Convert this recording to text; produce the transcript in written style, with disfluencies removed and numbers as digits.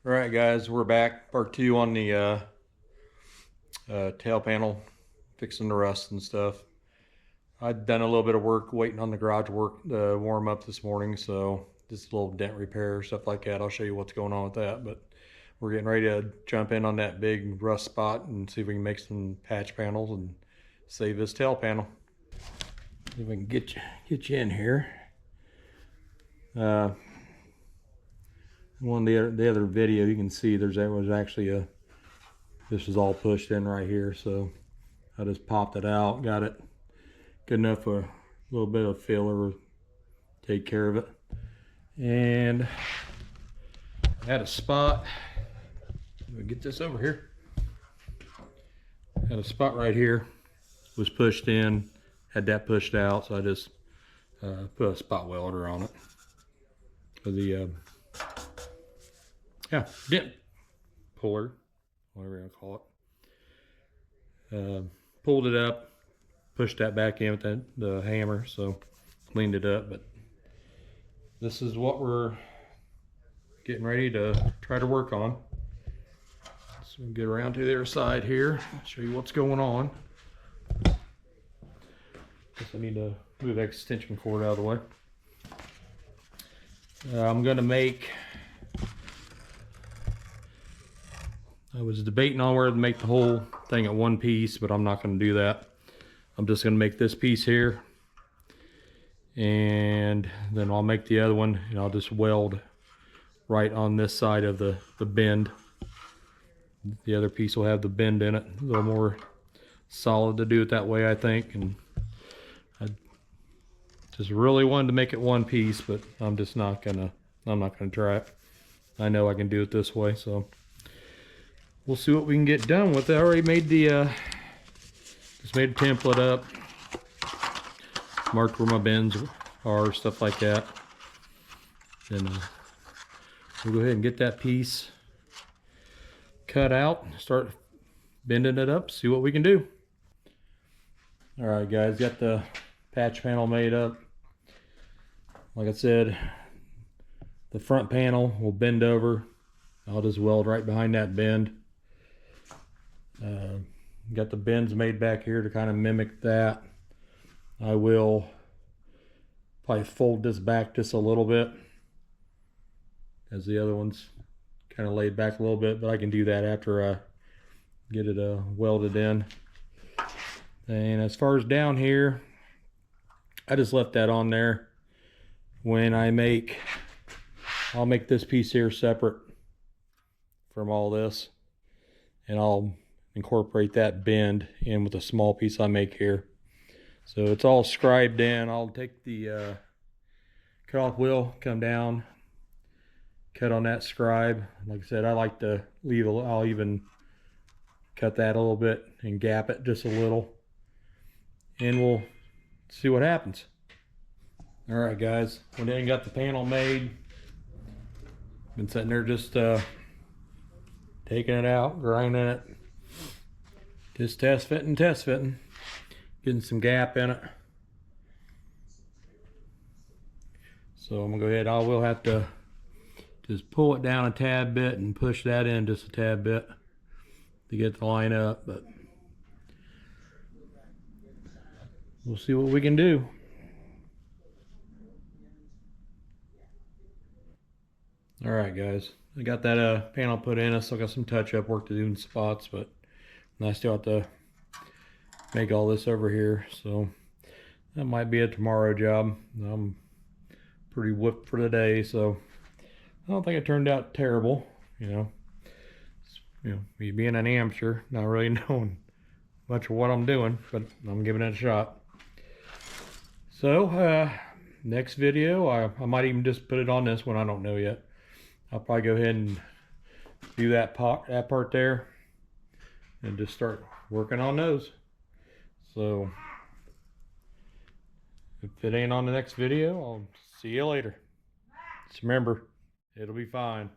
All right, guys, we're back. Part two on the tail panel, fixing the rust and stuff. I'd done a little bit of work waiting on the garage work to warm up this morning, so just a little dent repair, stuff like that. I'll show you what's going on with that, but we're getting ready to jump in on that big rust spot and see if we can make some patch panels and save this tail panel. See if we can get you in here. One of the other video, you can see there was actually this was all pushed in right here, so I just popped it out, got it good enough for a little bit of filler to take care of it. And I had a spot, let me get this over here. Had a spot right here, was pushed in, had that pushed out, so I just put a spot welder on it for the dent puller, whatever you call it. Pulled it up, pushed that back in with the hammer, so cleaned it up. But this is what we're getting ready to try to work on. So we'll get around to the other side here, show you what's going on. Guess I need to move that extension cord out of the way. I'm gonna make, I was debating on where to make the whole thing at one piece, but I'm not going to do that. I'm just going to make this piece here, and then I'll make the other one, and I'll just weld right on this side of the bend. The other piece will have the bend in it, a little more solid to do it that way, I think. And I just really wanted to make it one piece, but I'm not gonna try it. I know I can do it this way, so we'll see what we can get done with it. I already made the, just made a template up, marked where my bends are, stuff like that. Then we'll go ahead and get that piece cut out, start bending it up, see what we can do. All right, guys, got the patch panel made up. Like I said, the front panel will bend over. I'll just weld right behind that bend. Got the bends made back here to kind of mimic that. I will probably fold this back just a little bit, as the other one's kind of laid back a little bit, but I can do that after I get it welded in. And as far as down here, I just left that on there. When I'll make this piece here separate from all this, and I'll incorporate that bend in with a small piece I make here. So it's all scribed in. I'll take the cut off wheel, come down, cut on that scribe. Like I said, I like to leave I'll even cut that a little bit and gap it just a little, and we'll see what happens. All right, guys, went in and got the panel made. Been sitting there just taking it out, grinding it, just test fitting, getting some gap in it. So I'm gonna go ahead, I will have to just pull it down a tad bit and push that in just a tad bit to get the line up, but we'll see what we can do. All right, guys, I got that panel put in. I still got some touch-up work to do in spots, but I still have to make all this over here, so that might be a tomorrow job. I'm pretty whipped for the day, so I don't think it turned out terrible. Me being an amateur, not really knowing much of what I'm doing, but I'm giving it a shot. So next video, I might even just put it on this one. I don't know yet. I'll probably go ahead and do that part there and just start working on those. So if it ain't on the next video, I'll see you later. Just remember, it'll be fine.